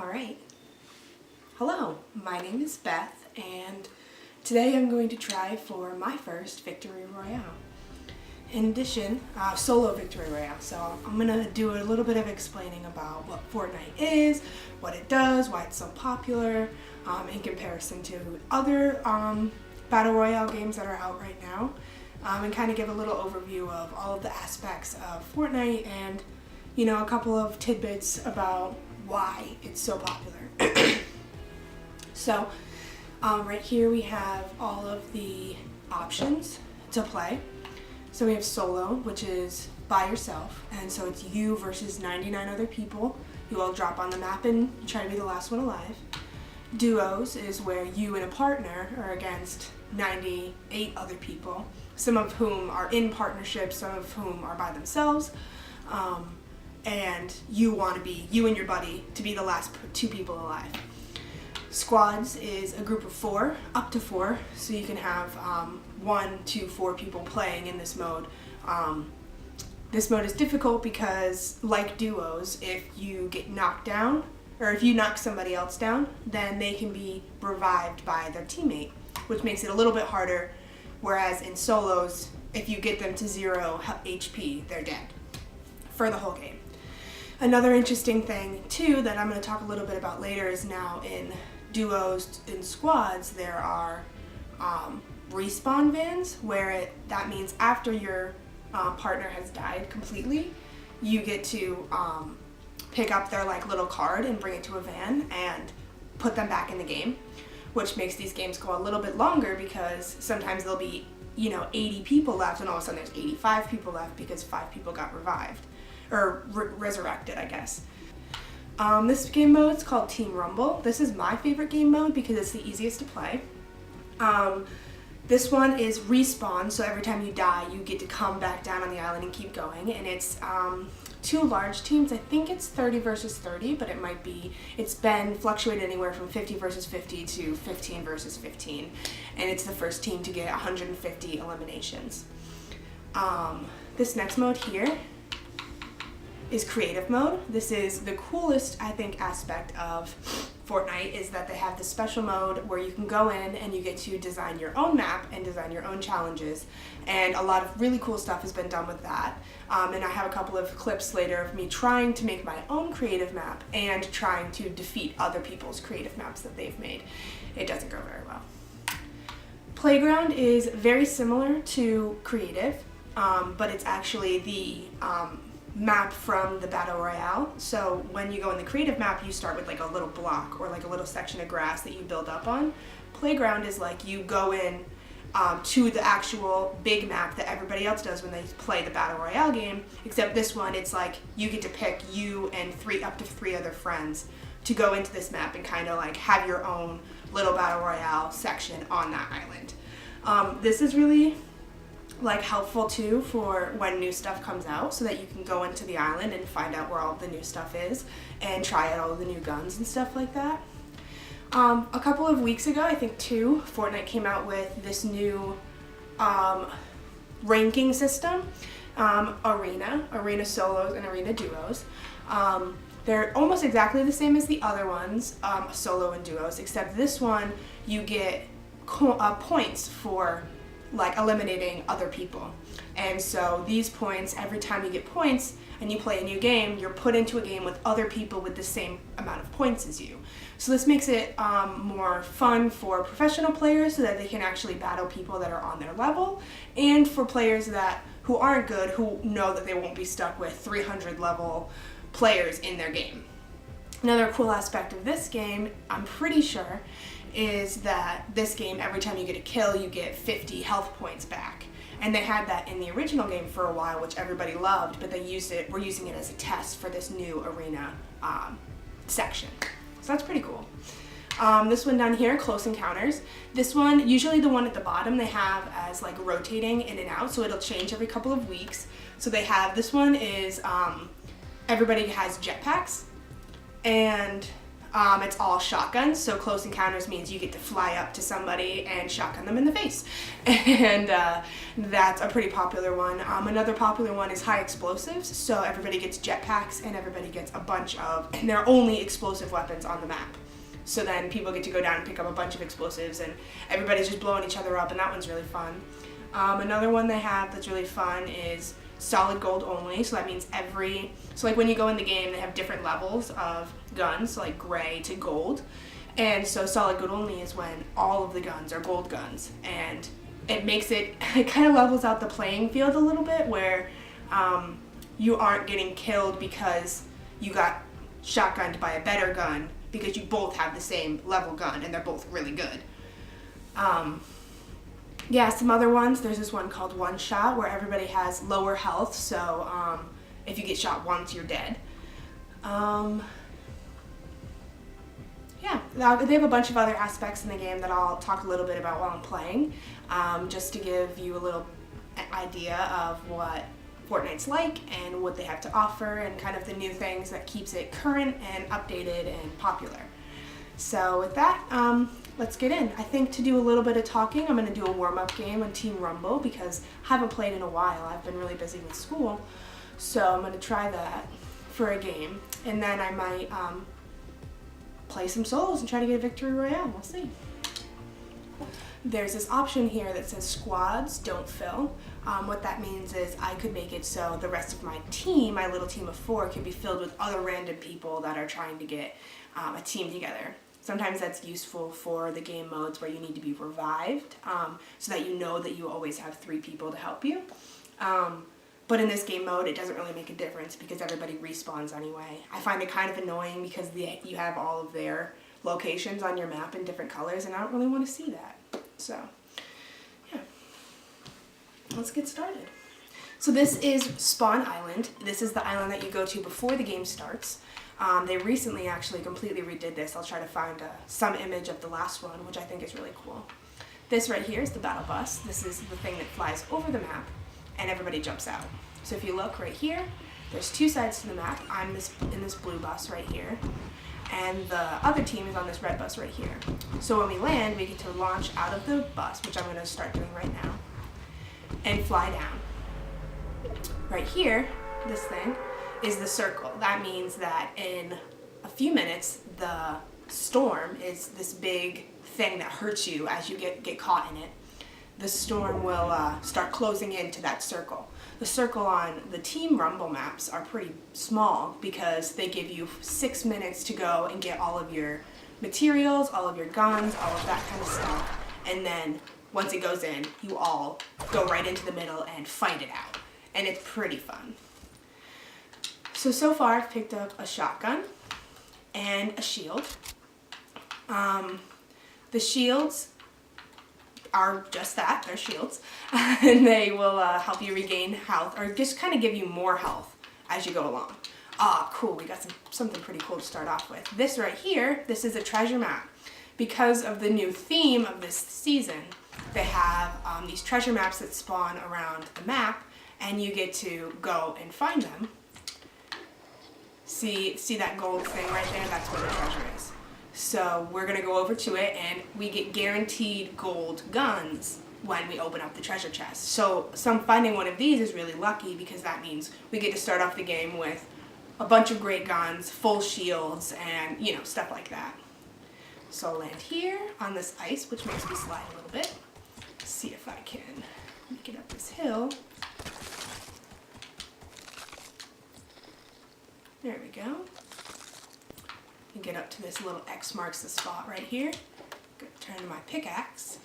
Alright, hello, my name is Beth, and today I'm going to try for my first Victory Royale. In addition, solo Victory Royale, so I'm going to do a little bit of explaining about what Fortnite is, what it does, why it's so popular, in comparison to other Battle Royale games that are out right now, and kind of give a little overview of all of the aspects of Fortnite and, you know, a couple of tidbits about why it's so popular. So, right here we have all of the options to play. So we have solo, which is by yourself, and so it's you versus 99 other people. You all drop on the map and try to be the last one alive. Duos is where you and a partner are against 98 other people, some of whom are in partnerships, some of whom are by themselves. And you want to be, you and your buddy, to be the last two people alive. Squads is a group of 4, up to 4, so you can have 1 to 4 people playing in this mode. This mode is difficult because, like duos, if you get knocked down, or if you knock somebody else down, then they can be revived by their teammate, which makes it a little bit harder, whereas in solos, if you get them to 0 HP, they're dead for the whole game. Another interesting thing, too, that I'm going to talk a little bit about later is now in duos and squads, there are respawn vans, where that means after your partner has died completely, you get to pick up their little card and bring it to a van and put them back in the game, which makes these games go a little bit longer because sometimes there'll be 80 people left and all of a sudden there's 85 people left because 5 people got revived. Or resurrected, I guess. This game mode is called Team Rumble. This is my favorite game mode because it's the easiest to play. This one is respawn, so every time you die, you get to come back down on the island and keep going. And it's 2 large teams. I think it's 30 versus 30, but it's been fluctuated anywhere from 50 versus 50 to 15 versus 15. And it's the first team to get 150 eliminations. This next mode here is creative mode. This is the coolest, I think, aspect of Fortnite, is that they have this special mode where you can go in and you get to design your own map and design your own challenges, and a lot of really cool stuff has been done with that. And I have a couple of clips later of me trying to make my own creative map and trying to defeat other people's creative maps that they've made. It doesn't go very well. Playground is very similar to creative, but it's actually the map from the Battle Royale. So when you go in the creative map, you start with a little block or a little section of grass that you build up on. Playground is you go in to the actual big map that everybody else does when they play the Battle Royale game, except this one, it's you get to pick you and up to 3 other friends to go into this map and kind of have your own little Battle Royale section on that island. This is really helpful too for when new stuff comes out, so that you can go into the island and find out where all the new stuff is and try out all the new guns and stuff like that. A couple of weeks ago, I think 2, Fortnite came out with this new ranking system, arena solos and arena duos. They're almost exactly the same as the other ones, solo and duos, except this one you get points for eliminating other people. And so these points, every time you get points and you play a new game, you're put into a game with other people with the same amount of points as you. So this makes it more fun for professional players, so that they can actually battle people that are on their level, and for players who aren't good, who know that they won't be stuck with 300 level players in their game. Another cool aspect of this game, I'm pretty sure, is that this game, every time you get a kill, you get 50 health points back. And they had that in the original game for a while, which everybody loved, but we're using it as a test for this new arena section. So that's pretty cool. This one down here, Close Encounters. This one, usually the one at the bottom, they have as rotating in and out, so it'll change every couple of weeks. So they have, this one is, everybody has jetpacks, and It's all shotguns, so close encounters means you get to fly up to somebody and shotgun them in the face. And that's a pretty popular one. Another popular one is high explosives, so everybody gets jetpacks and everybody gets a bunch of, and they're only explosive weapons on the map. So then people get to go down and pick up a bunch of explosives and everybody's just blowing each other up, and that one's really fun. Another one they have that's really fun is solid gold only. So that means so like when you go in the game, they have different levels of guns, so like gray to gold. And so solid gold only is when all of the guns are gold guns. And it makes it kind of levels out the playing field a little bit, where you aren't getting killed because you got shotgunned by a better gun, because you both have the same level gun and they're both really good. Yeah, some other ones, there's this one called One Shot, where everybody has lower health, so if you get shot once, you're dead. Yeah, they have a bunch of other aspects in the game that I'll talk a little bit about while I'm playing, just to give you a little idea of what Fortnite's like and what they have to offer and kind of the new things that keeps it current and updated and popular. So with that, let's get in. I think to do a little bit of talking, I'm going to do a warm-up game on Team Rumble because I haven't played in a while. I've been really busy with school, so I'm going to try that for a game, and then I might play some solos and try to get a victory royale. We'll see. There's this option here that says squads don't fill. What that means is I could make it so the rest of my team, my little team of 4, could be filled with other random people that are trying to get a team together. Sometimes that's useful for the game modes where you need to be revived, so that you know that you always have 3 people to help you. But in this game mode, it doesn't really make a difference because everybody respawns anyway. I find it kind of annoying because you have all of their locations on your map in different colors, and I don't really want to see that. So, yeah. Let's get started. So this is Spawn Island. This is the island that you go to before the game starts. They recently actually completely redid this. I'll try to find some image of the last one, which I think is really cool. This right here is the battle bus. This is the thing that flies over the map, and everybody jumps out. So if you look right here, there's 2 sides to the map. I'm in this blue bus right here, and the other team is on this red bus right here. So when we land, we get to launch out of the bus, which I'm going to start doing right now, and fly down. Right here, this thing is the circle. That means that in a few minutes, the storm is this big thing that hurts you as you get caught in it. The storm will start closing into that circle. The circle on the Team Rumble maps are pretty small because they give you 6 minutes to go and get all of your materials, all of your guns, all of that kind of stuff. And then once it goes in, you all go right into the middle and fight it out. And it's pretty fun. So far I've picked up a shotgun and a shield. The shields are just that, they're shields, and they will help you regain health, or just kind of give you more health as you go along. Cool, we got something pretty cool to start off with. This right here, this is a treasure map. Because of the new theme of this season, they have these treasure maps that spawn around the map, and you get to go and find them. See that gold thing right there? That's where the treasure is. So we're going to go over to it, and we get guaranteed gold guns when we open up the treasure chest. So finding one of these is really lucky because that means we get to start off the game with a bunch of great guns, full shields, and, you know, stuff like that. So I'll land here on this ice, which makes me slide a little bit. See if I can make it up this hill. There we go. And get up to this little X marks the spot right here. Turn to my pickaxe,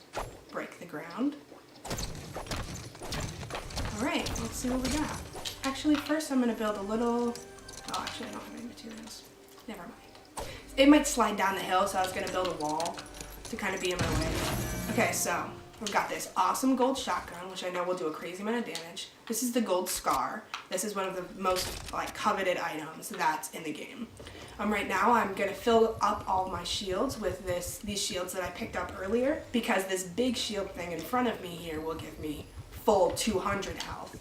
break the ground. Alright, let's see what we got. Actually, first I'm going to build a little... Oh, actually I don't have any materials. Never mind. It might slide down the hill, so I was going to build a wall to kind of be in my way. Okay, so we've got this awesome gold shotgun, which I know will do a crazy amount of damage. This is the gold scar. This is one of the most coveted items that's in the game. Right now I'm going to fill up all my shields with these shields that I picked up earlier, because this big shield thing in front of me here will give me full 200 health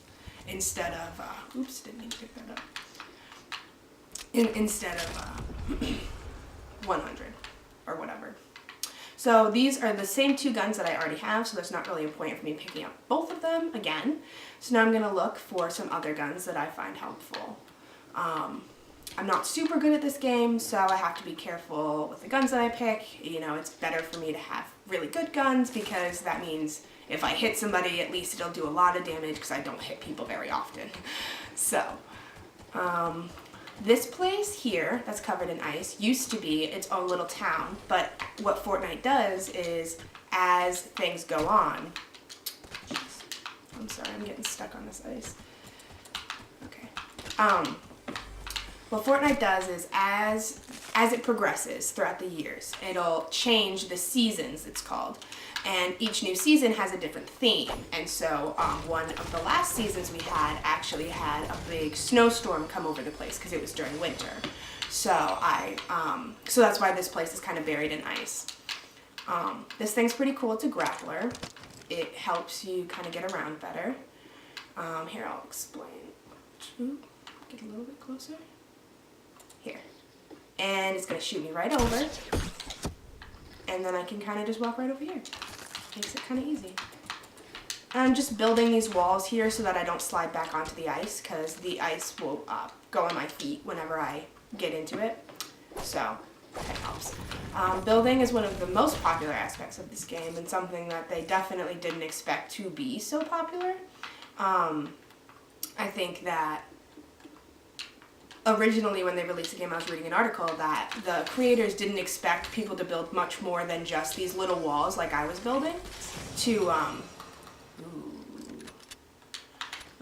instead of, oops, didn't mean to pick that up. Instead of 100 or whatever. So these are the same 2 guns that I already have, so there's not really a point for me picking up both of them again. So now I'm going to look for some other guns that I find helpful. I'm not super good at this game, so I have to be careful with the guns that I pick. You know, it's better for me to have really good guns because that means if I hit somebody, at least it'll do a lot of damage because I don't hit people very often. So, this place here that's covered in ice used to be its own little town, but what Fortnite does is as things go on, jeez, I'm sorry, I'm getting stuck on this ice. Okay. What Fortnite does is as it progresses throughout the years, it'll change the seasons, it's called. And each new season has a different theme. And so one of the last seasons we had actually had a big snowstorm come over the place because it was during winter. So so that's why this place is kind of buried in ice. This thing's pretty cool. It's a grappler. It helps you kind of get around better. Here, I'll explain. Ooh, get a little bit closer. Here. And it's going to shoot me right over. And then I can kind of just walk right over here. Makes it kind of easy. And I'm just building these walls here so that I don't slide back onto the ice because the ice will go on my feet whenever I get into it. So that helps. Building is one of the most popular aspects of this game and something that they definitely didn't expect to be so popular. I think that originally when they released the game, I was reading an article that the creators didn't expect people to build much more than just these little walls like I was building to,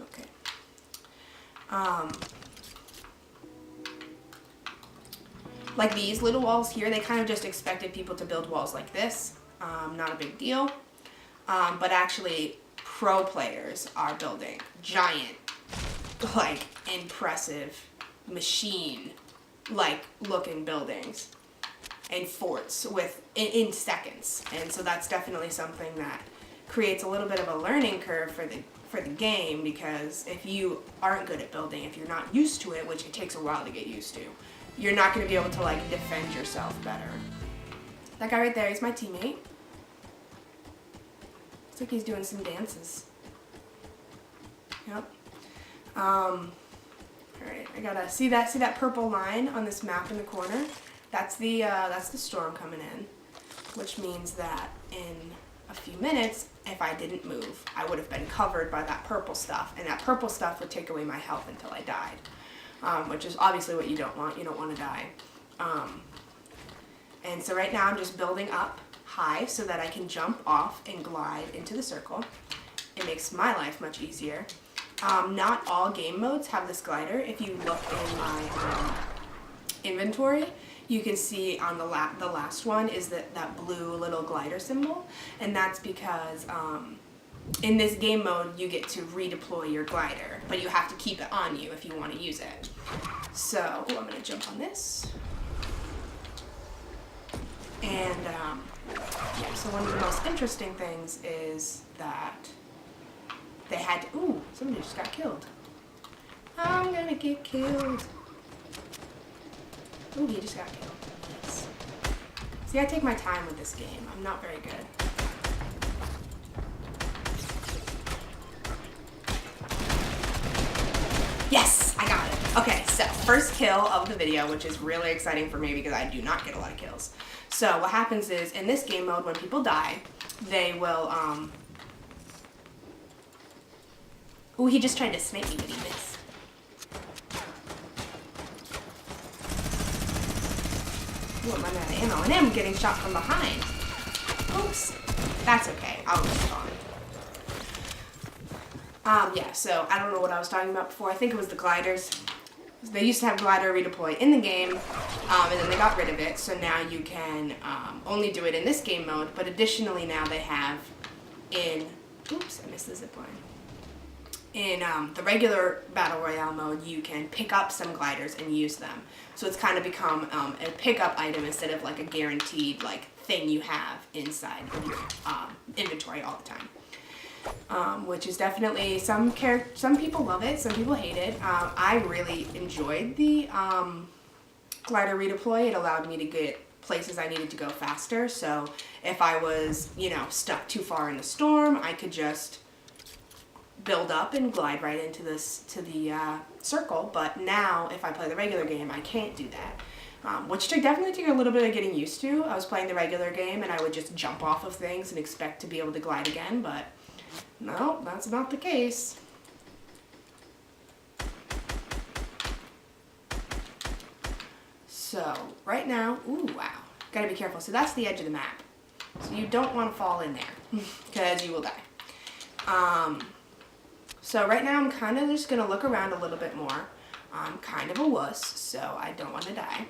okay. Like these little walls here, they kind of just expected people to build walls like this. Not a big deal. But actually, pro players are building giant, like, impressive machine like looking buildings and forts in seconds, and so that's definitely something that creates a little bit of a learning curve for the game, because if you aren't good at building, if you're not used to it, which it takes a while to get used to, you're not going to be able to like defend yourself better. That guy right there, he's my teammate. Looks like he's doing some dances. Yep. Alright, I gotta see that purple line on this map in the corner. That's the storm coming in, which means that in a few minutes, if I didn't move, I would have been covered by that purple stuff, and that purple stuff would take away my health until I died, which is obviously what you don't want. You don't want to die. And so right now I'm just building up high so that I can jump off and glide into the circle. It makes my life much easier. Not all game modes have this glider. If you look in my inventory, you can see on the last one is that blue little glider symbol, and that's because in this game mode you get to redeploy your glider, but you have to keep it on you if you want to use it. So, I'm going to jump on this. And yeah, so one of the most interesting things is that they had to, ooh, somebody just got killed. I'm gonna get killed. Ooh, he just got killed. Yes. See, I take my time with this game. I'm not very good. Yes, I got it. Okay, so first kill of the video, which is really exciting for me because I do not get a lot of kills. So what happens is, in this game mode, when people die, they will, ooh, he just tried to smite me, but he missed. Ooh, I'm running out of ammo, and I'm getting shot from behind. Oops. That's okay. I'll respond. Yeah, so I don't know what I was talking about before. I think it was the gliders. They used to have glider redeploy in the game, and then they got rid of it, so now you can only do it in this game mode, but additionally now they have in, oops, I missed the zip line. In the regular Battle Royale mode, you can pick up some gliders and use them. So it's kind of become a pickup item instead of like a guaranteed like thing you have inside of your inventory all the time. Which is definitely, some people love it, some people hate it. I really enjoyed the glider redeploy. It allowed me to get places I needed to go faster. So if I was, you know, stuck too far in the storm, I could just build up and glide right into the circle. But now if I play the regular game, I can't do that, which definitely took a little bit of getting used to. I was playing the regular game and I would just jump off of things and expect to be able to glide again, but no, that's not the case. So right now, ooh, wow, gotta be careful. So that's the edge of the map. So you don't want to fall in there because you will die. So right now I'm kind of just gonna look around a little bit more. I'm kind of a wuss, so I don't want to die.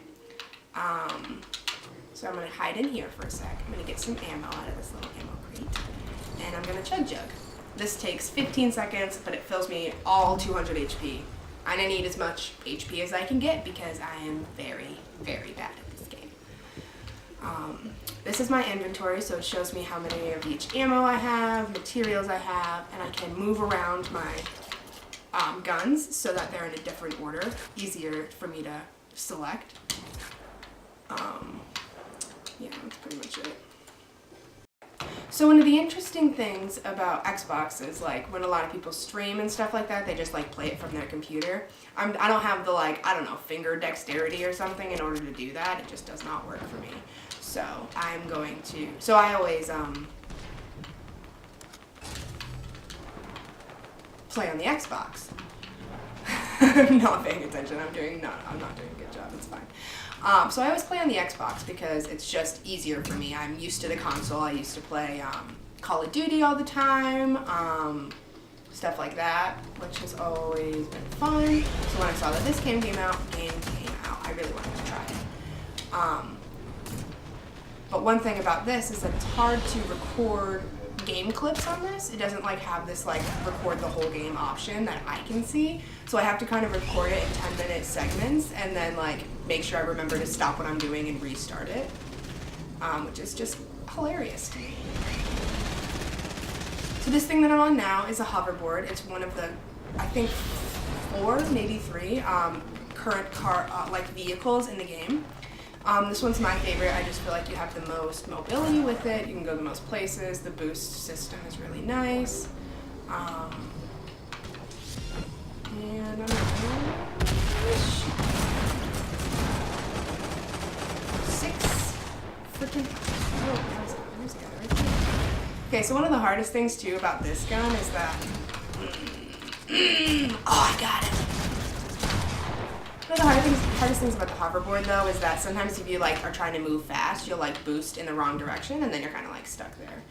So I'm gonna hide in here for a sec. I'm gonna get some ammo out of this little ammo crate, and I'm gonna chug jug. This takes 15 seconds, but it fills me all 200 HP. And I need as much HP as I can get because I am very, very bad at this game. This is my inventory, so it shows me how many of each ammo I have, materials I have, and I can move around my guns so that they're in a different order, easier for me to select. Yeah, that's pretty much it. So one of the interesting things about Xbox is, like, when a lot of people stream and stuff like that, they just like play it from their computer. I don't have the, like, I don't know, finger dexterity or something in order to do that. It just does not work for me. So I'm going to, so I always play on the Xbox. I'm not paying attention. I'm not doing a good job. It's fine. So I always play on the Xbox because it's just easier for me. I'm used to the console. I used to play Call of Duty all the time, stuff like that, which has always been fun. So when I saw that this game came out, I really wanted to try it. But one thing about this is that it's hard to record game clips on this. It doesn't like have this like record the whole game option that I can see. So I have to kind of record it in 10-minute segments and then like make sure I remember to stop what I'm doing and restart it, which is just hilarious to me. So this thing that I'm on now is a hoverboard. It's one of the, I think 4, maybe 3 current car like vehicles in the game. This one's my favorite. I just feel like you have the most mobility with it. You can go the most places. The boost system is really nice. And I'm gonna 6 freaking, oh, there's a guy right there. Okay, so one of the hardest things too about this gun is that, oh, I got it. One of the hardest things about the hoverboard though is that sometimes if you like are trying to move fast, you'll like boost in the wrong direction and then you're kind of like stuck there.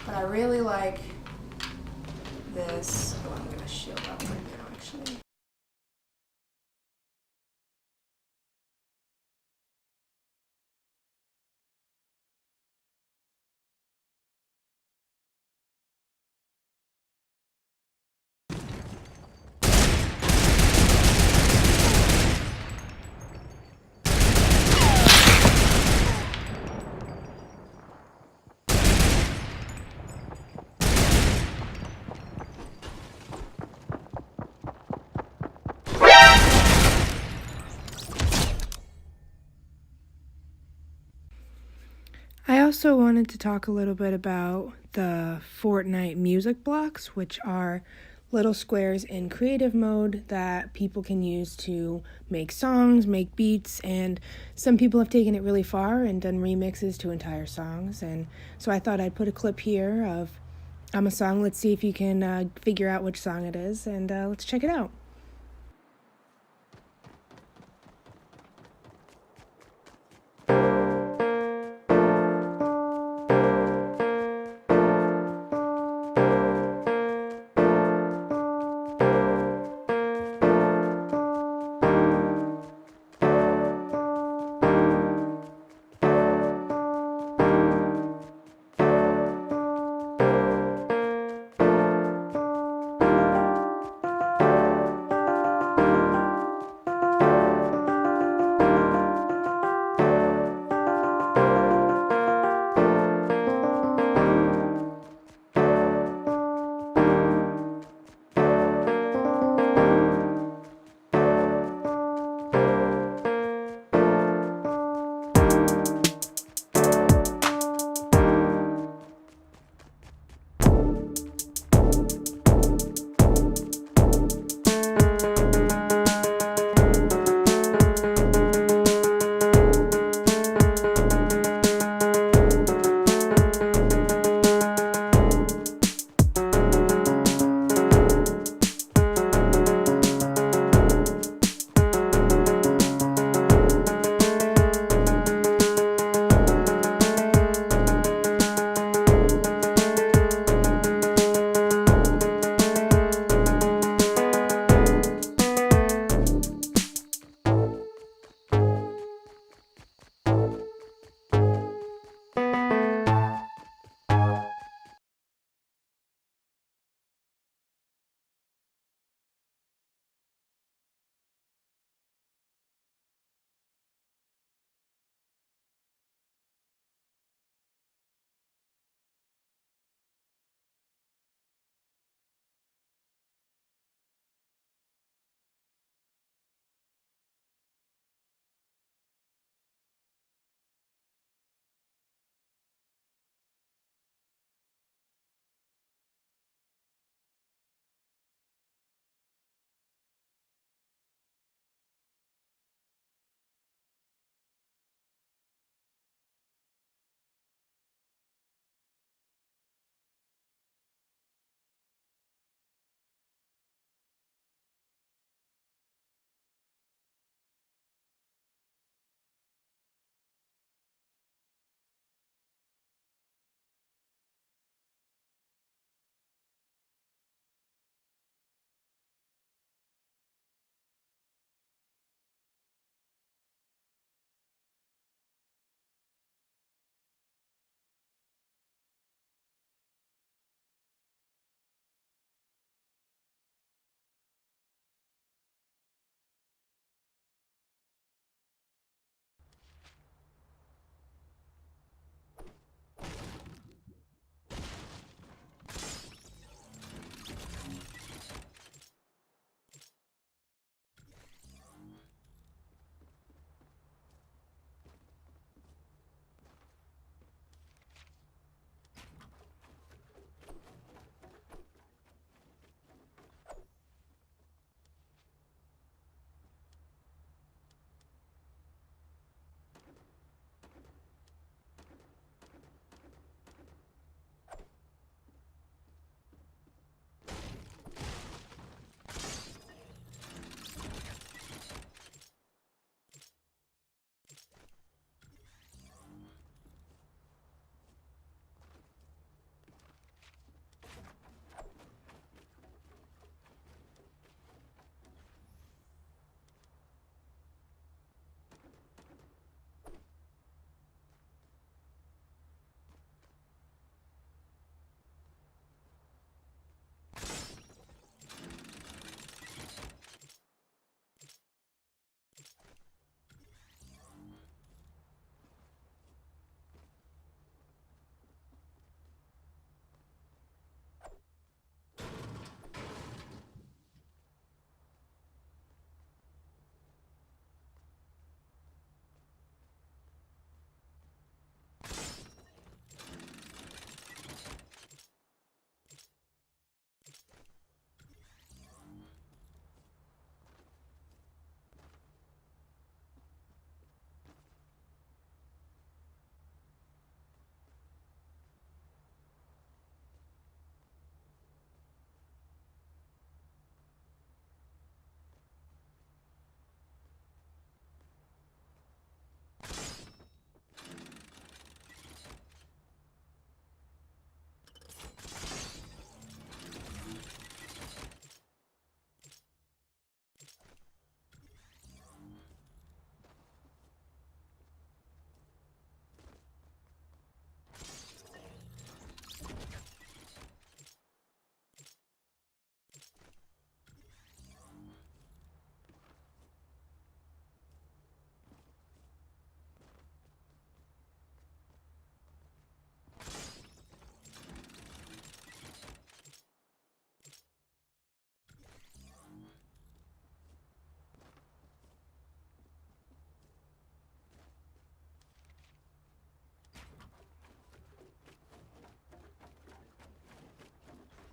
But I really like this. Oh, I'm gonna shield up right now actually. I also wanted to talk a little bit about the Fortnite music blocks, which are little squares in creative mode that people can use to make songs, make beats, and some people have taken it really far and done remixes to entire songs. And so I thought I'd put a clip here of a song. Let's see if you can figure out which song it is, and let's check it out.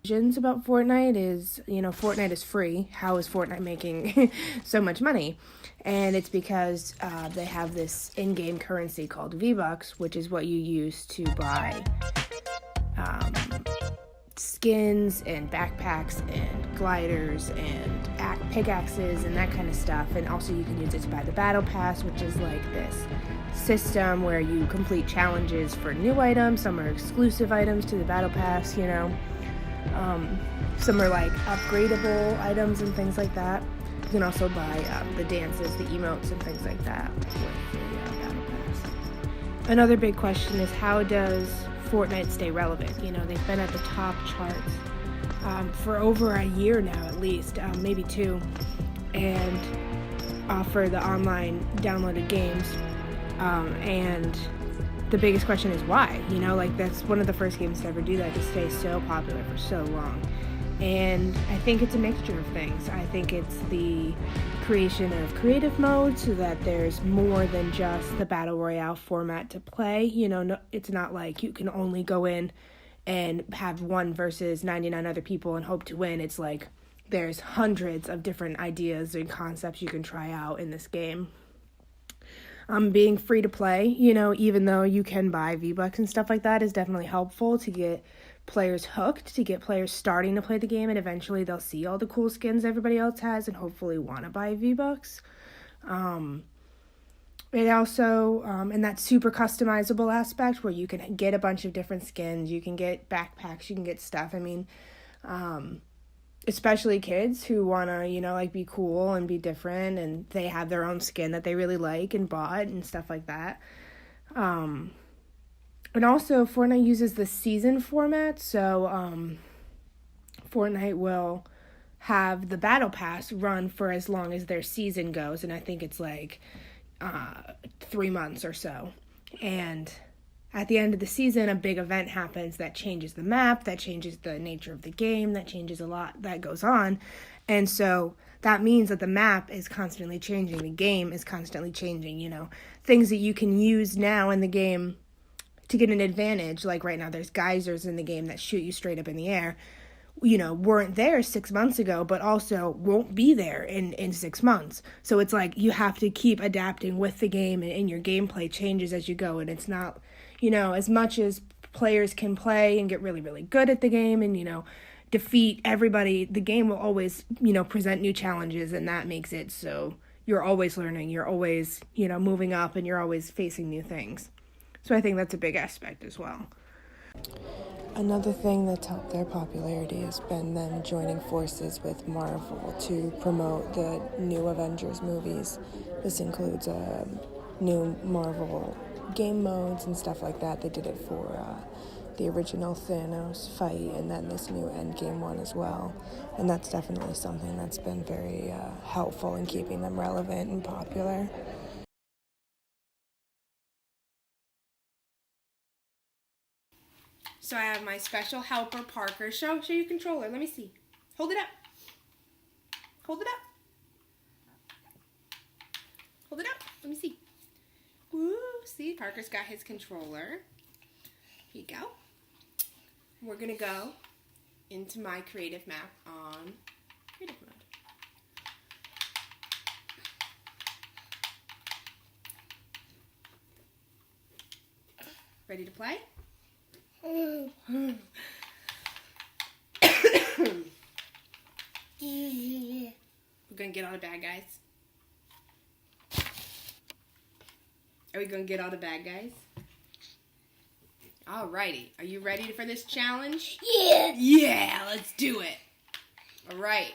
About Fortnite is, Fortnite is free. How is Fortnite making so much money? And it's because they have this in-game currency called V-Bucks, which is what you use to buy skins and backpacks and gliders and pickaxes and that kind of stuff. And also you can use it to buy the battle pass, which is like this system where you complete challenges for new items. Some are exclusive items to the battle pass, some are like upgradable items and things like that. You can also buy the dances, the emotes, and things like that with the battle pass. Another big question is, how does Fortnite stay relevant? They've been at the top charts for over a year now, at least, maybe 2, and offer the online downloaded games. And the biggest question is why? That's one of the first games to ever do that, to stay so popular for so long. And I think it's a mixture of things. I think it's the creation of creative mode so that there's more than just the Battle Royale format to play. It's not like you can only go in and have 1 versus 99 other people and hope to win. It's like there's hundreds of different ideas and concepts you can try out in this game. Being free to play, even though you can buy V-Bucks and stuff like that, is definitely helpful to get players hooked, to get players starting to play the game, and eventually they'll see all the cool skins everybody else has and hopefully want to buy V-Bucks. It also, and that super customizable aspect where you can get a bunch of different skins, you can get backpacks, you can get stuff. Especially kids who want to, be cool and be different, and they have their own skin that they really like and bought and stuff like that. And also, Fortnite uses the season format, so Fortnite will have the Battle Pass run for as long as their season goes, and I think it's like 3 months or so. And at the end of the season, a big event happens that changes the map, that changes the nature of the game, that changes a lot that goes on. And so that means that the map is constantly changing, the game is constantly changing, things that you can use now in the game to get an advantage. Like right now, there's geysers in the game that shoot you straight up in the air, weren't there 6 months ago, but also won't be there in 6 months. So it's like you have to keep adapting with the game, and your gameplay changes as you go. And it's not, as much as players can play and get really, really good at the game and, defeat everybody, the game will always, present new challenges, and that makes it so you're always learning, you're always, moving up, and you're always facing new things. So I think that's a big aspect as well. Another thing that's helped their popularity has been them joining forces with Marvel to promote the new Avengers movies. This includes new Marvel game modes and stuff like that. They did it for the original Thanos fight, and then this new Endgame one as well. And that's definitely something that's been very helpful in keeping them relevant and popular. So I have my special helper, Parker. Show your controller. Let me see. Hold it up. Hold it up. Hold it up. Let me see. Woo! See, Parker's got his controller. Here you go. We're going to go into my creative map on creative mode. Ready to play? We're gonna get all the bad guys. Are we gonna get all the bad guys? Alrighty. Are you ready for this challenge? Yeah. Yeah, let's do it. Alright.